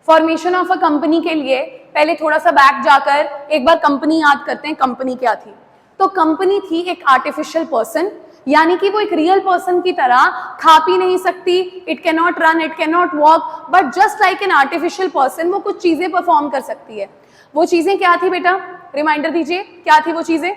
Formation of a company के लिए पहले थोड़ा सा बैक जाकर एक बार कंपनी याद करते हैं। कंपनी क्या थी? तो कंपनी थी एक आर्टिफिशियल पर्सन, यानी कि वो एक रियल पर्सन की तरह खा पी नहीं सकती, it can not run, it can not walk, but just like an artificial person वो कुछ चीजें परफॉर्म कर सकती है। वो चीजें क्या थी बेटा? रिमाइंडर दीजिए, क्या थी वो चीजें?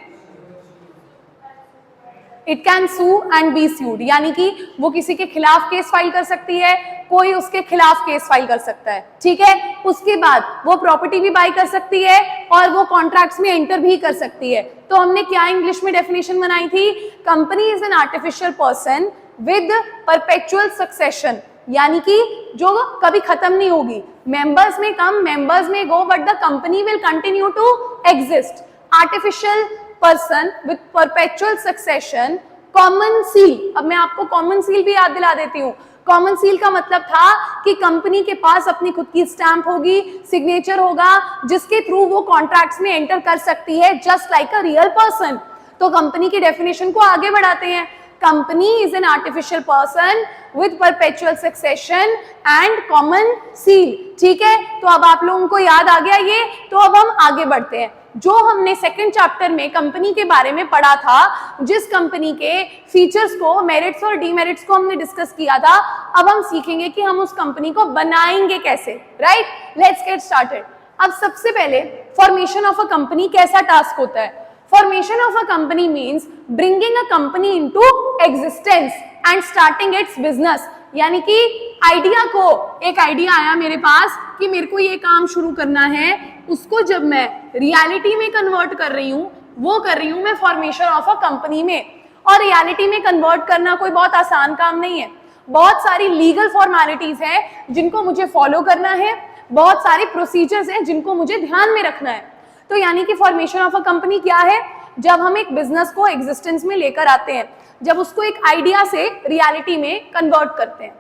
It can sue and be sued, यानी कि वो किसी के खिलाफ केस फाइल कर सकती है, कोई उसके खिलाफ केस फाइल कर सकता है, ठीक है। उसके बाद वो प्रॉपर्टी भी बाय कर सकती है और वो कॉन्ट्रैक्ट्स में एंटर भी कर सकती है। तो हमने क्या इंग्लिश में डेफिनेशन बनाई थी? Company is an artificial person with perpetual succession, यानी कि जो कभी खत्म नहीं होगी। मेंबर्स में come, members may go, but the company will continue to exist. Artificial person with perpetual succession, common seal. अब मैं आपको कॉमन सील भी याद दिला देती हूँ। कॉमन सील का मतलब था कि कंपनी के पास अपनी खुद की स्टैंप होगी, सिग्नेचर होगा, जिसके थ्रू वो कॉन्ट्रैक्ट्स में एंटर कर सकती है just like a real person. तो कंपनी की डेफिनेशन को आगे बढ़ाते हैं। Company is an artificial person with perpetual succession and common seal, ठीक है। तो अब आप लोगों को याद आ गया ये। तो अब हम आगे बढ़ते हैं। जो हमने सेकंड चैप्टर में कंपनी के बारे में पढ़ा था, जिस कंपनी के फीचर्स को, मेरिट्स और डीमेरिट्स को हमने डिस्कस किया था, अब हम सीखेंगे कि हम उस कंपनी को बनाएंगे कैसे, राइट। Let's get started. अब सबसे पहले फॉर्मेशन ऑफ अ कंपनी कैसा टास्क होता है? Formation of a company means bringing a company into existence and starting it's business, यानी कि आइडिया को, एक आइडिया आया मेरे पास कि मेरे को ये काम शुरू करना है, उसको जब मैं रियलिटी में कन्वर्ट कर रही हूँ, वो कर रही हूँ मैं फॉर्मेशन ऑफ अ कंपनी में। और रियलिटी में कन्वर्ट करना कोई बहुत आसान काम नहीं है। बहुत सारी लीगल फॉर्मेलिटीज है जिनको मुझे फॉलो करना है, बहुत सारे प्रोसीजर्स हैं जिनको मुझे ध्यान में रखना है। तो यानी कि फॉर्मेशन ऑफ अ कंपनी क्या है? जब हम एक बिजनेस को एग्जिस्टेंस में लेकर आते हैं, जब उसको एक आइडिया से रियलिटी में कन्वर्ट करते हैं।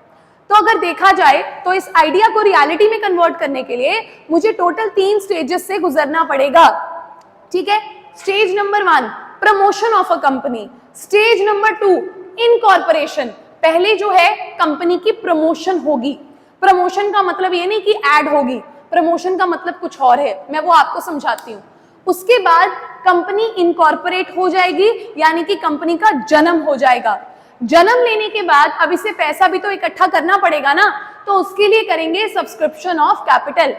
तो अगर देखा जाए तो इस आइडिया को रियलिटी में कन्वर्ट करने के लिए मुझे टोटल 3 स्टेजेस से गुजरना पड़ेगा, ठीक है। Stage number 1 promotion of a company, stage number 2 incorporation. पहले जो है कंपनी की प्रमोशन होगी। प्रमोशन का मतलब ये नहीं कि ऐड होगी, प्रमोशन का मतलब कुछ और है, मैं वो आपको समझाती हूँ। उसके बाद कंपनी इनकॉर्पोरेट हो जाएगी, यानी कि कंपनी का जन्म हो जाएगा। जन्म लेने के बाद अब इसे पैसा भी तो इकट्ठा करना पड़ेगा ना, तो उसके लिए करेंगे सब्सक्रिप्शन ऑफ कैपिटल।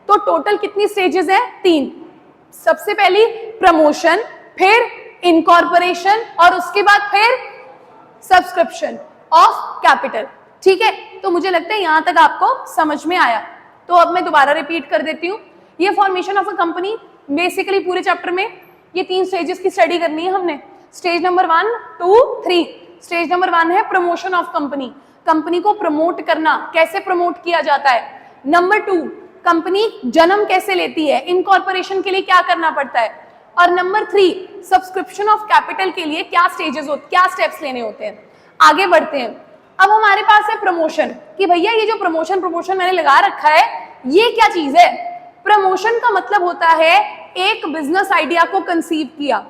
तो टोटल कितनी स्टेजेस है? 3। सबसे पहली प्रमोशन, फिर इनकॉर्पोरेशन और उसके बाद फिर सब्सक्रिप्शन ऑफ कैपिटल, ठीक है। तो मुझे लगता है यहां तक आपको समझ में आया। तो अब मैं दोबारा रिपीट कर देती हूँ। ये formation of a company basically पूरे चैप्टर में ये 3 स्टेजेस की स्टडी करनी है हमने। Stage number 1, 2, 3। स्टेज नंबर 1 है प्रमोशन ऑफ कंपनी, कंपनी को प्रमोट करना, कैसे प्रमोट किया जाता है। नंबर 2, कंपनी जन्म कैसे लेती है, इनकॉर्पोरेशन के लिए क्या करना पड़ता है। और नंबर 3, सब्सक्रिप्शन ऑफ कैपिटल के लिए क्या स्टेजेस होते, क्या स्टेप्स लेने होते हैं। आगे बढ़ते हैं। अब हमारे पास है प्रमोशन, कि भैया ये जो प्रमोशन मैंने लगा रखा है, ये क्या चीज है। प्रमोशन का मतलब होता है एक बिजनेस आइडिया को कंसीव किया,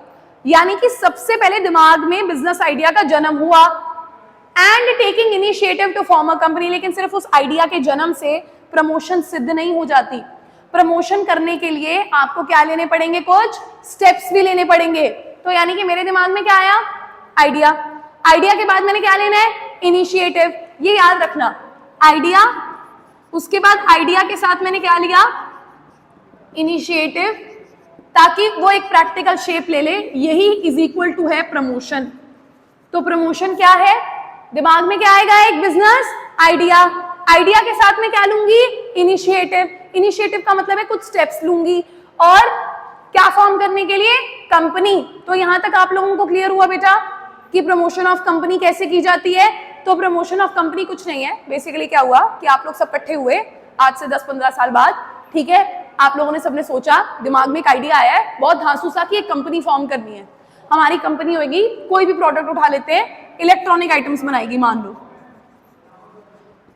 यानी कि सबसे पहले दिमाग में बिजनेस आइडिया का जन्म हुआ, and taking initiative to form a company. लेकिन सिर्फ उस आइडिया के जन्म से प्रमोशन सिद्ध नहीं हो जाती। प्रमोशन करने के लिए आपको क्या लेने पड़ेंगे? कुछ स्टेप्स भी लेने पड़ेंगे। तो यानी कि मेरे दिमाग में क्या आया? आइडिया। आइडिया के बाद मैंने क्या लेना है? इनिशिएटिव। ये याद रखना, आइडिया, उसके बाद आइडिया के साथ मैंने क्या लिया? इनिशिएटिव, ताकि वो एक प्रैक्टिकल शेप ले ले। यही इज इक्वल टू है प्रमोशन। तो प्रमोशन क्या है? दिमाग में क्या आएगा? एक बिजनेस आइडिया, आइडिया के साथ में क्या लूंगी? इनिशिएटिव। इनिशिएटिव का मतलब है कुछ स्टेप्स लूंगी, और क्या फॉर्म करने के लिए? कंपनी। तो यहां तक आप लोगों को क्लियर हुआ बेटा कि प्रमोशन ऑफ कंपनी कैसे की जाती है। तो प्रमोशन ऑफ कंपनी कुछ नहीं है, बेसिकली क्या हुआ कि आप लोग सब इकट्ठे हुए आज से 10-15 साल बाद, ठीक है। आप लोगों ने सबने सोचा, दिमाग में एक आइडिया आया है बहुत धांसू सा कि एक कंपनी फॉर्म करनी है। हमारी कंपनी होगी, कोई भी प्रोडक्ट उठा लेते हैं, इलेक्ट्रॉनिक आइटम्स बनाएगी मान लो।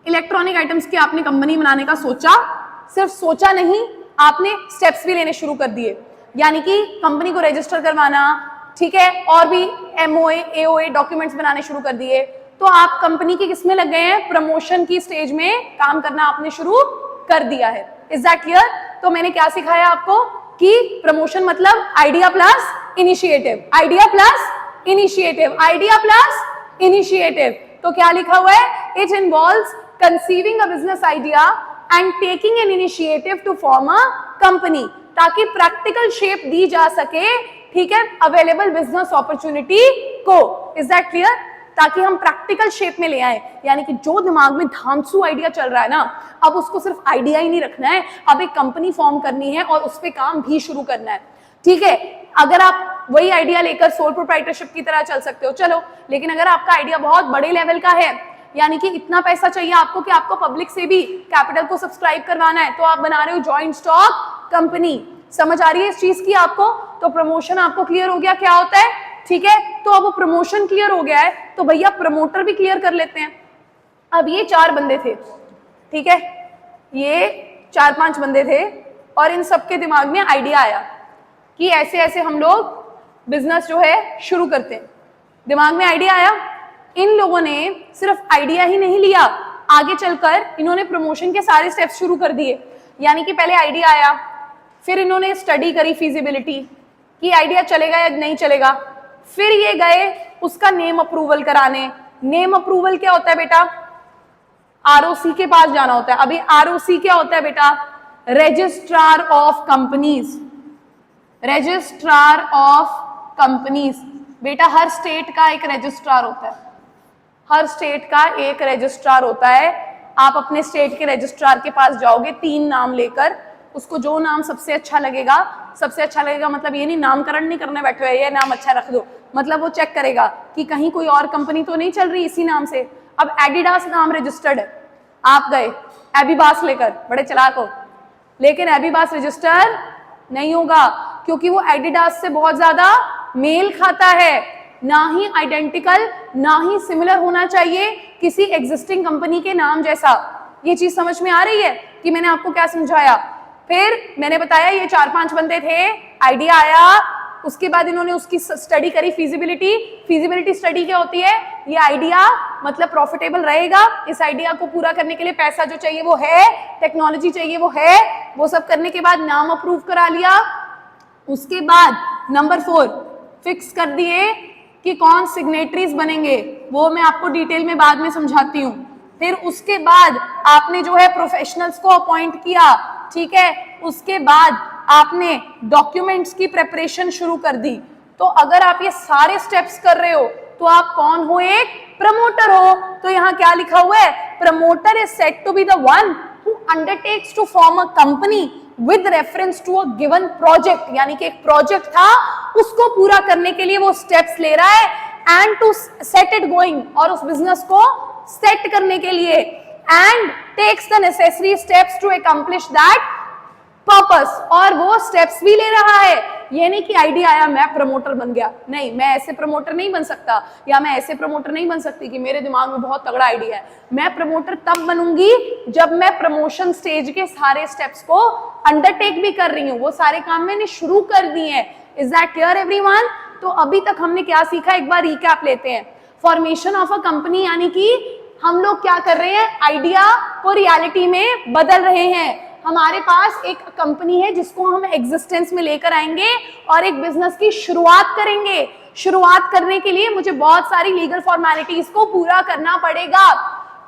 इलेक्ट्रॉनिक आइटम्स की आपने कंपनी बनाने का सोचा, सिर्फ सोचा नहीं, आपने स्टेप्स भी लेने शुरू कर दिए, यानी कि कंपनी को रजिस्टर करवाना, ठीक है, और भी MOA, AOA डॉक्यूमेंट्स बनाने शुरू कर दिए। तो आप कंपनी की किसमें लग गए हैं? प्रमोशन की स्टेज में काम करना आपने शुरू कर दिया है। Is that clear? तो मैंने क्या सिखाया आपको कि प्रमोशन मतलब idea plus initiative, idea plus initiative, idea plus initiative. तो क्या लिखा हुआ है? It involves conceiving a business idea and taking an initiative to form a company, ताकि प्रैक्टिकल शेप दी जा सके, ठीक है, अवेलेबल बिजनेस अपॉर्चुनिटी को। Is that clear? ताकि हम प्रैक्टिकल शेप में ले आए, यानी कि जो दिमाग में धांसू आइडिया चल रहा है ना, अब उसको सिर्फ आइडिया ही नहीं रखना है, अब एक कंपनी फॉर्म करनी है और उस पर काम भी शुरू करना है, ठीक है। अगर आप वही आइडिया लेकर सोल प्रोप्राइटरशिप की तरह चल सकते हो, चलो, लेकिन अगर आपका आइडिया बहुत बड़े लेवल का है, यानी कि इतना पैसा चाहिए आपको कि आपको पब्लिक से भी कैपिटल को सब्सक्राइब करवाना है, तो आप बना रहे हो जॉइंट स्टॉक कंपनी। समझ आ रही है इस चीज की आपको? तो प्रमोशन आपको क्लियर हो गया क्या होता है, ठीक है। तो अब वो प्रमोशन क्लियर हो गया है, तो भैया प्रमोटर भी क्लियर कर लेते हैं। अब ये 4 बंदे थे, ठीक है, ये 4-5 बंदे थे और इन सबके दिमाग में आइडिया आया कि ऐसे ऐसे हम लोग बिजनेस जो है शुरू करते हैं। दिमाग में आइडिया आया, इन लोगों ने सिर्फ आइडिया ही नहीं लिया, आगे चलकर इन्होंने प्रमोशन के सारे स्टेप्स शुरू कर दिए। यानी कि पहले आइडिया आया, फिर इन्होंने स्टडी करी फीजिबिलिटी कि आइडिया चलेगा या नहीं चलेगा, फिर ये गए उसका नेम अप्रूवल कराने। नेम अप्रूवल क्या होता है बेटा? आरओसी के पास जाना होता है। अभी आरओसी क्या होता है बेटा? Registrar of companies, registrar of companies. बेटा हर स्टेट का एक रजिस्ट्रार होता है, हर स्टेट का एक रजिस्ट्रार होता है। आप अपने स्टेट के रजिस्ट्रार के पास जाओगे 3 नाम लेकर, उसको जो नाम सबसे अच्छा लगेगा, सबसे अच्छा लगेगा मतलब ये नहीं नामकरण नहीं करने बैठे हुए ये नाम अच्छा रख दो, मतलब वो चेक करेगा कि कहीं कोई और कंपनी तो नहीं चल रही इसी नाम से। अब एडिडास नाम रजिस्टर्ड है, आप गए एबीबास लेकर, बड़े चालाक हो, लेकिन एबीबास रजिस्टर नहीं होगा क्योंकि वो एडिडास से बहुत ज्यादा मेल खाता है, ना ही आइडेंटिकल ना ही सिमिलर होना चाहिए किसी एग्जिस्टिंग कंपनी के नाम जैसा। ये चीज समझ में आ रही है कि मैंने आपको क्या समझाया? फिर मैंने बताया ये 4-5 बंदे थे, आइडिया आया, उसके बाद इन्होंने उसकी स्टडी करी फीजिबिलिटी। फीजिबिलिटी स्टडी क्या होती है? ये आइडिया मतलब प्रॉफिटेबल रहेगा, इस आइडिया को पूरा करने के लिए पैसा जो चाहिए वो है, टेक्नोलॉजी चाहिए वो है, वो सब करने के बाद नाम अप्रूव करा लिया। उसके बाद नंबर 4 फिक्स कर दिए कि कौन सिग्नेटरीज बनेंगे, वो मैं आपको डिटेल में बाद में समझाती हूँ। फिर उसके बाद आपने जो है प्रोफेशनल्स को अपॉइंट किया, ठीक है। उसके बाद आपने डॉक्यूमेंट्स की प्रिपरेशन शुरू कर दी। तो अगर आप ये सारे स्टेप्स कर रहे हो तो आप कौन हो? एक प्रमोटर हो। तो यहाँ क्या लिखा हुआ है? Promoter is said to be the one who undertakes to form a company with reference to a given project, यानी कि एक प्रोजेक्ट था उसको पूरा करने के लिए वो स्टेप्स ले रहा है and to set it going, और उस बिजनेस को सेट करने के लिए, and takes the necessary steps to accomplish that purpose, और वो स्टेप्स भी ले रहा है। ये नहीं कि आइडिया आया मैं प्रमोटर बन गया, नहीं, मैं ऐसे प्रमोटर नहीं बन सकता या मैं ऐसे प्रमोटर नहीं बन सकती कि मेरे दिमाग में बहुत तगड़ा आइडिया है। मैं प्रमोटर तब बनूंगी जब मैं प्रमोशन स्टेज के सारे स्टेप्स को अंडरटेक भी कर रही हूँ, वो सारे काम मैंने शुरू कर दिए हैं। Is that clear everyone? तो अभी तक हमने क्या सीखा, एक बार रिकैप लेते हैं। फॉर्मेशन ऑफ अ कंपनी, यानी कि हम लोग क्या कर रहे हैं? आइडिया को रियलिटी में बदल रहे हैं। हमारे पास एक कंपनी है जिसको हम एग्जिस्टेंस में लेकर आएंगे और एक बिजनेस की शुरुआत करेंगे। शुरुआत करने के लिए मुझे बहुत सारी लीगल फॉर्मेलिटीज को पूरा करना पड़ेगा।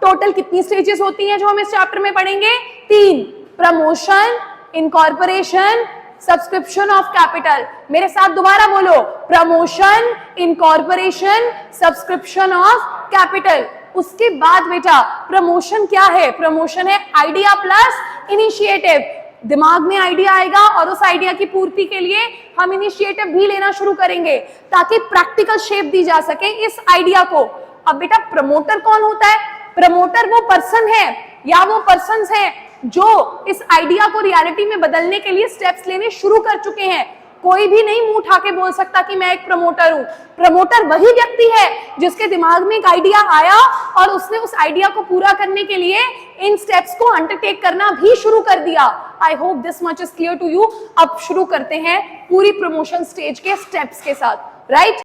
टोटल कितनी स्टेजेस होती हैं जो हम इस चैप्टर में पढ़ेंगे? 3, promotion, incorporation, subscription of capital. मेरे साथ दोबारा बोलो, promotion, incorporation, subscription of capital. उसके बाद बेटा प्रमोशन क्या है? प्रमोशन है आइडिया प्लस इनिशिएटिव। दिमाग में आइडिया आएगा और उस आइडिया की पूर्ति के लिए हम इनिशिएटिव भी लेना शुरू करेंगे ताकि प्रैक्टिकल शेप दी जा सके इस आइडिया को। अब बेटा प्रमोटर कौन होता है? प्रमोटर वो पर्सन है या वो पर्सन्स हैं जो इस आइडिया को रियलिटी में बदलने के लिए स्टेप्स लेने शुरू कर चुके हैं। कोई भी नहीं मुंह उठा के बोल सकता कि मैं एक प्रमोटर हूं। प्रमोटर वही व्यक्ति है जिसके दिमाग में एक आइडिया आया और उसने उस आइडिया को पूरा करने के लिए इन स्टेप्स को अंडरटेक करना भी शुरू कर दिया। I hope this much is clear to you. अब शुरू करते हैं पूरी प्रमोशन स्टेज के स्टेप्स के साथ, राइट?